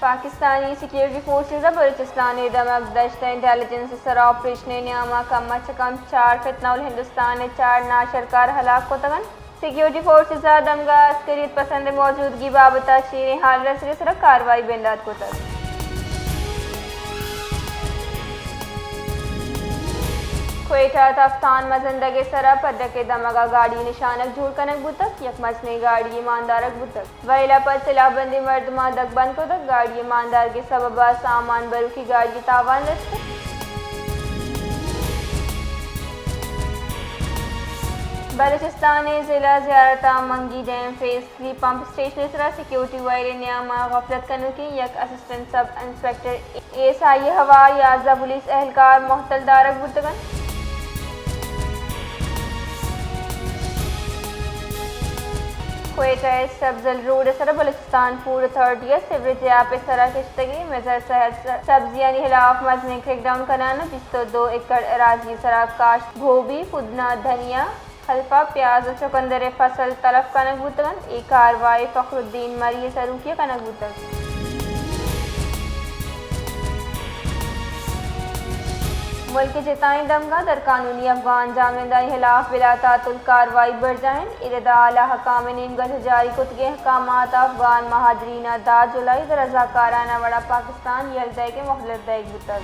Pakistani security forces Balochistan दमक दश्त intelligence sir operation Nyama कम अच कम 4 फितनाउल हिंदुस्तान 4 नाशरकार हलाक को तगन सिक्योरिटी फोर्सेस दमगा अस्करियत पसंद मौजूदगी बाबत चीनी हाल रसरे सर कार्रवाई बेंदात को तक क्वेटा तफ्तान मजंदगे सरा पदके दमगा गाड़ी निशानक झूठ कनक बुतक यक मचने गाड़ी ईमानदारक बुतक वैला पर सिलाबंदी मर्दमा दक बंद को तक गाड़ी ईमानदार के सबब सामान बरू की गाड़ी तावान रस्त बलूचिस्तान जिला ज़ियारता Mangi dam phase 3 pump station सरा सिक्योरिटी वायरे न्यामा गफलत कनु की यक असिस्टेंट सब इंस्पेक्टर एएसआई हवा याजा पुलिस एहलकार मोहतल दारक बुतगन क्वेटा सब्जल रोड सर बलूचिस्तान फूड अथॉरिटी सिवरेज याप सरा किश्तगी मेजर सहत सब्जियां हिलाफ मजने क्रैकडाउन कराना जिसतो 2 एकड़ अराजी सरा काश्त गोभी पुदना धनिया हल्फा प्याज चुकंदर फसल तलफ कनक बुतगन एक कार्रवाई फखरुद्दीन मरिय सरूकिया कनक बुतग मुल्क जिताई दमगा दर कानूनी अफगान जामेदाई खिलाफ बिलातातुल कार्रवाई बढ़ जाएं इरदा आला हकाम नीमगत जारी कुतगे अहकामात अफगान महाजरीन दा जुलाई दर रजाकाराना वड़ा पाकिस्तान यलदे के मोहलत दैग बुतग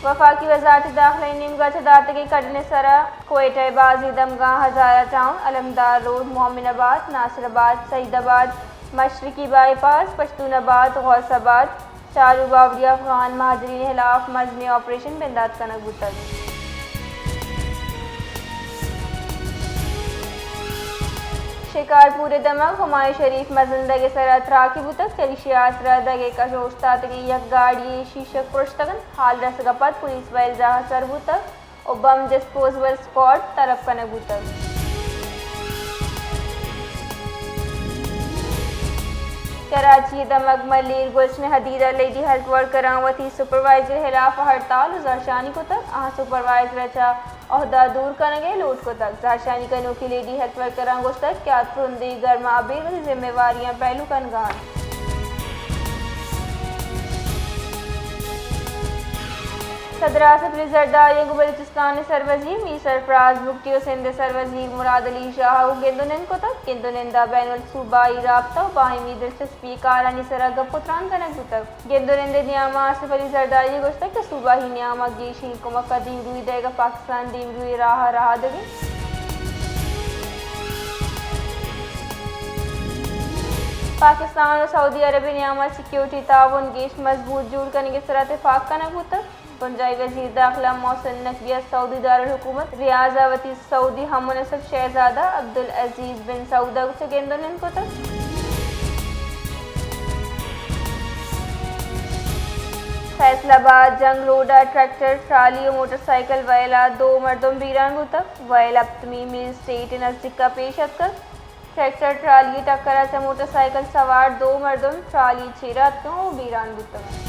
वफाकी वजारत दाखिला नीमगत दातगी कटने सरा क्वेटा बाजी दमगा हजारा टाउन अलमदार रोड मोमिनाबाद नासिराबाद सईदाबाद मशरकी बाईपास पश्तूनाबाद गौसाबाद चारू बावड़ी अफगान महाजरीन खिलाफ मजनी ऑपरेशन बेंदात कनक बुतग शिकारपुर दमक हुमायूं शरीफ मजंदगे सरा थराकी बुतक चलिशियासरा दगे का शोस्तातगी यक गाड़ी शीशक पुरश्तगन हाल रसगपत पुलिस वैल जहा सर बुतक और बम डिस्पोजेबल स्क्वाड तरफ कनक बुतक कराची दमक मलिर गुलशन हदीरा लेडी हेल्थ वर्कर वती सुपरवाइजर खिलाफ हड़ताल जाशानी को तक आह सुपरवाइजर चा अहदा दूर कनगे लूट को तक जाशानी कनो की लेडी हेल्थ वर्कर तक क्या तुंदी गर्मा अबीर जिम्मेवारियां पहलू कनगान सदर आसफ रिजर्दारी बलूचिस्तान सरवजीर मी सरफराज मुफ्ती सिंध सरवजीर मुराद अली शाह गेंदुनिंद को तक गेंदुनिंदा बैनुल सूबाई राब्ता बाहिमी दिलचस्पी कारानी सरा गपुत्रान कनक बुतक गेंदुनिंद नियामा आसफ अली जरदारी गोश्तक के सूबाही नियामा गेशी कुमक दीम रुई देगा पाकिस्तान दीम रुई राह दगे पाकिस्तान और सऊदी अरब नियामा सिक्योरिटी ताउन गेश मजबूत जोड़ करने के सरा इत्तेफाक कनक बुतक पंजाबी वजीर दाखिला मोहसिन नकविया सऊदी दारुल हुकूमत रियाजावती सऊदी हमनसब शहजादा अब्दुल अजीज बिन सऊदा से गेंदुनिंद को तक फैसलाबाद जंग रोडा ट्रैक्टर ट्राली और मोटरसाइकिल वैला 2 मर्दों बीरान को तक वैला तमी मिल स्टेट नजदीक का पेशत कर ट्रैक्टर ट्राली टक्कर से मोटरसाइकिल सवार 2 मर्दों ट्राली छेरात को बीरान को तक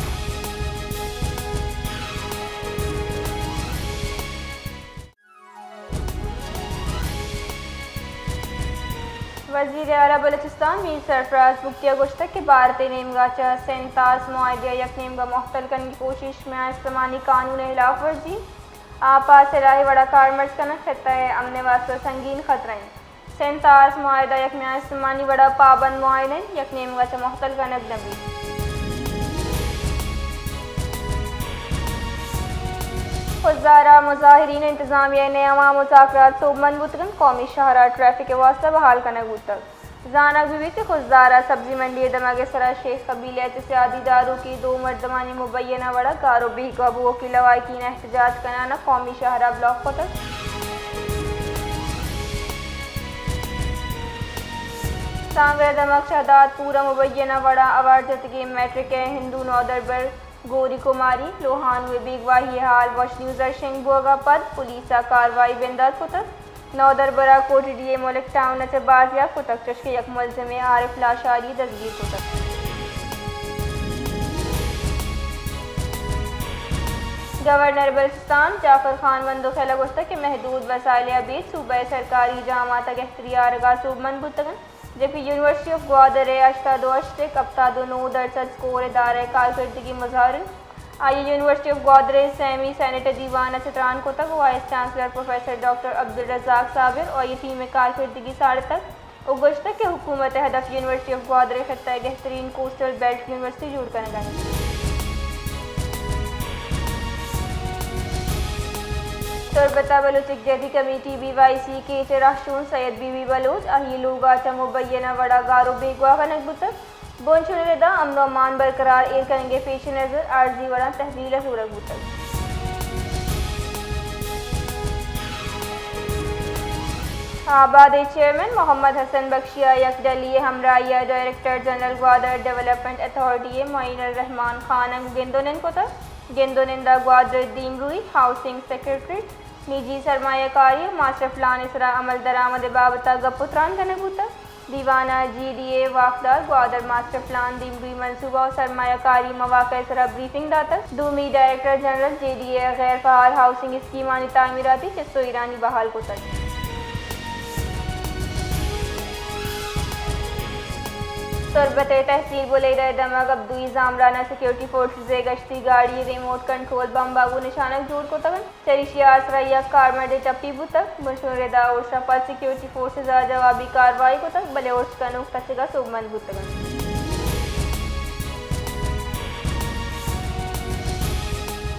वज़ीर आला बलूचिस्तान मीर सरफराज मुफ्ती गोश्तक के भारत नेमगाचा सेंतास मुआहदे यक नेमगा मुख्तल करने की कोशिश में इस्लामी कानून खिलाफ वर्जी आपा सराह वड़ा कार मर्ज करना खत्ता है अमन वास्ते संगीन खतरा सेंतास मुआहदा यक में इस्लामी वड़ा पाबंद मुआहदे यक नेमगाचा मुख्तल करनक नबी खुजारा मुजाहिरीन इंतजामिया ने अवाम मुज़ाकरात सोबमंद बुतगन कौमी शहरा ट्रैफिक के वास्ते बहाल कनक बुतक जानक बीवी के खुजारा सब्जी मंडी दमागे सरा शेख कबीले से आदीदारों की 2 मर्दमानी मुबैना वड़ा कारो भी कबूओं की लवाकिन एहतजाज कराना कौमी शहरा ब्लॉक को तक सांगरा दमक शहदाद पूरा मुबैना वड़ा अवार्ड जतगे मैट्रिक हिंदू नौदरबर गोरी कुमारी लोहान हुए बेगवाही हाल वॉश न्यूज़ सिंह बोगा पद पुलिसा कार्रवाई बेंदाज को तक नौदर बरा कोटी डीए मुल्क टाउन से बाजिया को तक चश्के यक मुलज़िम आरिफ लाशारी दस्तगीर को तक गवर्नर बलूचिस्तान जाफर खान वंदो खेला गोश्ता के महदूद वसाइल अबीद सूबह सरकारी जमात एख्तियार का सूबमंद बुतगन जबकि यूनिवर्सिटी ऑफ ग्वादर अश्ता दो अश्तिक अब्ता दो 9 दरसद स्कोर इदारे कारकर्दगी मुजाहरिन आई यूनिवर्सिटी ऑफ ग्वादर सेमी सेनेटर दीवान सतरान को तक vice chancellor professor doctor Abdul Razzaq Sabir और ये टीम कारकर्दगी साढ़े तक उगश्त के हुकूमत हदफ यूनिवर्सिटी ऑफ ग्वादर खत्ता बेहतरीन कोस्टल बेल्ट यूनिवर्सिटी जुड़ कर गए तुरबता बलूचिक जदी कमेटी BYC के चराशून सैयद बीबी बलूच अही लोगा मुबैना वड़ा गारो बेगवा का नकबुतक बोनशुनदा अमन अमान बरकरार एर करेंगे पेश नज़र आर्जी वड़ा तहवील सूरग बुतक आबाद चेयरमैन मोहम्मद हसन बख्शिया यकदली हमराइया director general Gwadar development authority Moinur Rehman Khan गेंदोनन को गेंदोनिंदा ग्वादर दीमरुई हाउसिंग सेक्रेटरी निजी सरमायाकारी मास्टर प्लान इसरा अमल दरामद बाबता गपुत्रान कनबूता दीवाना GDA वाकदार ग्वादर मास्टर प्लान दीमरुई मनसूबा और सरमायाकारी मवाक़े इसरा ब्रीफिंग दाता दूमी डायरेक्टर जनरल JDA गैर फ़ाल हाउसिंग स्कीमानी तामीराती चिस्तो ईरानी बहाल को तक तुरबत तहसील बुलेरा दमक अब्दुई जामराना सिक्योरिटी फोर्सेस गश्ती गाड़ी रिमोट कंट्रोल बम बाबू निशानक जोड़ को तगन चरिशिया सरैया कारमडे टप्पी बुतक बशोरेदा और शपा सिक्योरिटी फोर्सेस जवाबी कार्रवाई को तक बले और कनुक तचगा सुबमंद बुतगन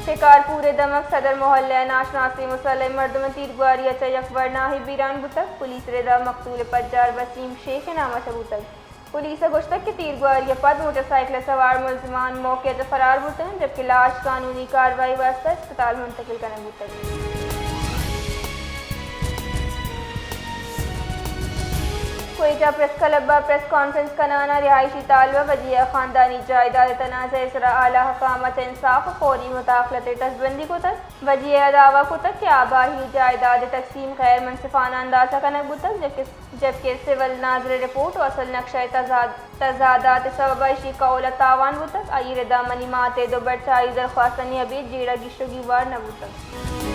शिकारपुर दमक सदर मोहल्ला नाशनासी मुसल्लम मर्दम तीरगुआरी चयकबर नाहि बीरान बुतक पुलिस रेदा मकतूल पज्जार वसीम शेख नामा सबूतक पुलिस गोश्तक के तीरगुआरी पद मोटरसाइकिल सवार मुलजमान मौके से फरार बुतन जबकि लाश कानूनी कार्रवाई वास्ते अस्पताल मुंतकिल करने बुतन Quetta press club press conference कनाना रिहायशी तालबा वजिया खानदानी जायदाद तनाज़ इसरा आला हकामत इंसाफ फौरी मुताखलत तसबंदी को तक वजिया दावा को तक कि आबाही जायदाद तकसीम गैर मनसिफाना अंदाजा का नकबू तक जबकि सिविल नाजर रिपोर्ट और असल नक्शा तजादात सबबाइशी कौल तावान वो तक आई रदा मनी माते दो बट सारी दरख्वास्तनी अभी जेड़ा गिशोगी वार नबू तक